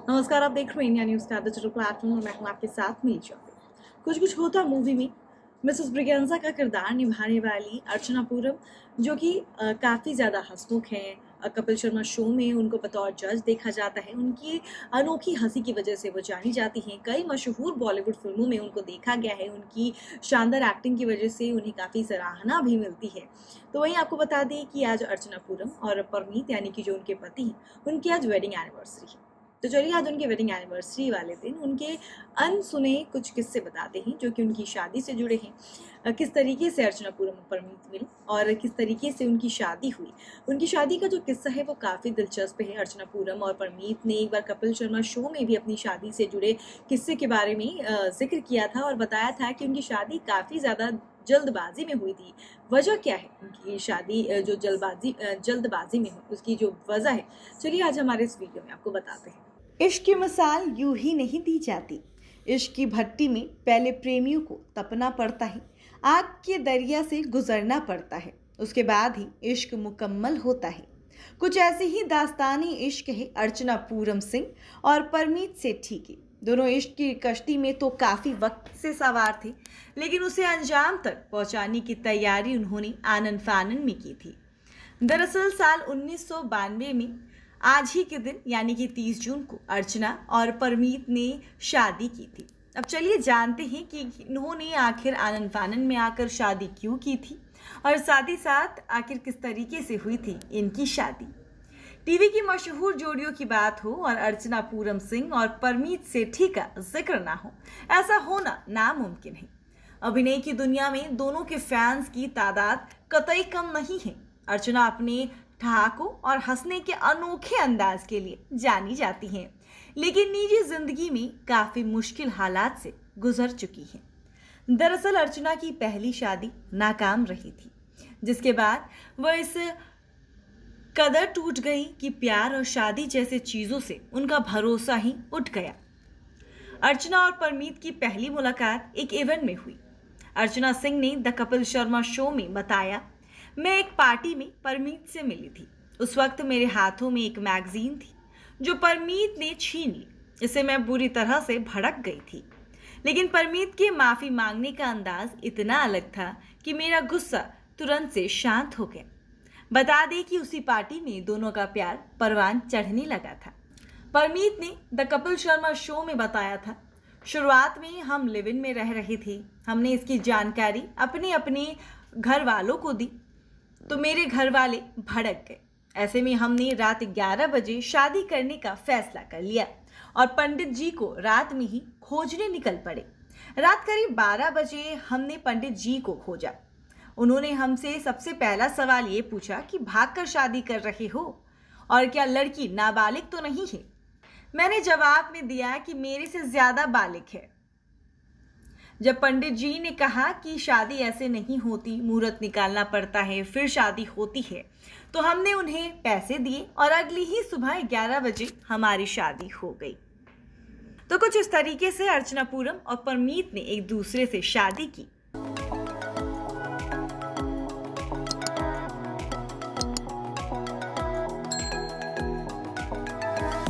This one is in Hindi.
नमस्कार, आप देख रहे हैं इंडिया न्यूज़ का डिजिटल प्लेटफॉर्म और मैं हूं आपके साथ मीशा। कुछ कुछ होता मूवी में मिसेस ब्रिगेंजा का किरदार निभाने वाली अर्चना पूरम, जो कि काफ़ी ज़्यादा हंसमुख हैं। कपिल शर्मा शो में उनको बतौर जज देखा जाता है। उनकी अनोखी हंसी की वजह से वो जानी जाती हैं। कई मशहूर बॉलीवुड फिल्मों में उनको देखा गया है। उनकी शानदार एक्टिंग की वजह से उन्हें काफ़ी सराहना भी मिलती है। तो वहीं आपको बता दें कि आज अर्चना पूरम और परमीत यानी कि जो उनके पति हैं, उनकी आज वेडिंग एनिवर्सरी है। तो चलिए आज उनके वेडिंग एनिवर्सरी वाले दिन उनके अनसुने कुछ किस्से बताते हैं जो कि उनकी शादी से जुड़े हैं। किस तरीके से अर्चना पूरम और परमीत मिले और किस तरीके से उनकी शादी हुई। उनकी शादी का जो किस्सा है वो काफ़ी दिलचस्प है। अर्चना पूरम और परमीत ने एक बार कपिल शर्मा शो में भी अपनी शादी से जुड़े किस्से के बारे में जिक्र किया था और बताया था कि उनकी शादी काफ़ी ज़्यादा जल्दबाजी में हुई थी। वजह क्या है उनकी शादी जो जल्दबाजी में हुई, उसकी जो वजह है, चलिए आज हमारे इस वीडियो में आपको बताते हैं। इश्क की मिसाल यूं ही नहीं दी जाती। इश्क की भट्टी में पहले प्रेमियों को तपना पड़ता है, आग के दरिया से गुजरना पड़ता है, उसके बाद ही इश्क मुकम्मल होता है। कुछ ऐसी ही दास्तानी इश्क है अर्चना पूरम सिंह और परमीत सेठी की। दोनों इश्क की कश्ती में तो काफ़ी वक्त से सवार थे, लेकिन उसे अंजाम तक पहुंचाने की तैयारी उन्होंने आनन फानन में की थी। दरअसल साल 1992 में आज ही के दिन यानी कि 30 जून को अर्चना और परमीत ने शादी की थी। अब चलिए जानते हैं कि इन्होंने आखिर आनन फानन में आकर शादी क्यों की थी और साथ ही साथ आखिर किस तरीके से हुई थी इनकी शादी। टीवी की मशहूर जोड़ियों की बात हो और अर्चना पूरम सिंह और परमीत सेठी का जिक्र ना हो, ऐसा होना नामुमकिन है। अभिनय की दुनिया में दोनों के फैंस की तादाद कतई कम नहीं है। अर्चना अपने ठहाकों और हंसने के अनोखे अंदाज के लिए जानी जाती हैं, लेकिन निजी जिंदगी में काफी मुश्किल हालात से गुजर चुकी हैं। दरअसल अर्चना की पहली शादी नाकाम रही थी, जिसके बाद वह इस कदर टूट गई कि प्यार और शादी जैसे चीजों से उनका भरोसा ही उठ गया। अर्चना और परमीत की पहली मुलाकात एक इवेंट में हुई। अर्चना सिंह ने द कपिल शर्मा शो में बताया, मैं एक पार्टी में परमीत से मिली थी। उस वक्त मेरे हाथों में एक मैगजीन थी जो परमीत ने छीन ली। इससे मैं बुरी तरह से भड़क गई थी, लेकिन परमीत के माफी मांगने का अंदाज इतना अलग था कि मेरा गुस्सा तुरंत से शांत हो गया। बता दें कि उसी पार्टी में दोनों का प्यार परवान चढ़ने लगा था। परमीत ने द कपिल शर्मा शो में बताया था, शुरुआत में हम लिव इन में रह रहे थे। हमने इसकी जानकारी अपने अपने घर वालों को दी तो मेरे घर वाले भड़क गए। ऐसे में हमने रात 11 बजे शादी करने का फैसला कर लिया और पंडित जी को रात में ही खोजने निकल पड़े। रात करीब 12 बजे हमने पंडित जी को खोजा। उन्होंने हमसे सबसे पहला सवाल ये पूछा कि भागकर शादी कर रहे हो और क्या लड़की नाबालिग तो नहीं है। मैंने जवाब में दिया कि मेरे से ज्यादा बालिग है। जब पंडित जी ने कहा कि शादी ऐसे नहीं होती, मुहूर्त निकालना पड़ता है फिर शादी होती है, तो हमने उन्हें पैसे दिए और अगली ही सुबह 11 बजे हमारी शादी हो गई। तो कुछ इस तरीके से अर्चना पूरम और परमीत ने एक दूसरे से शादी की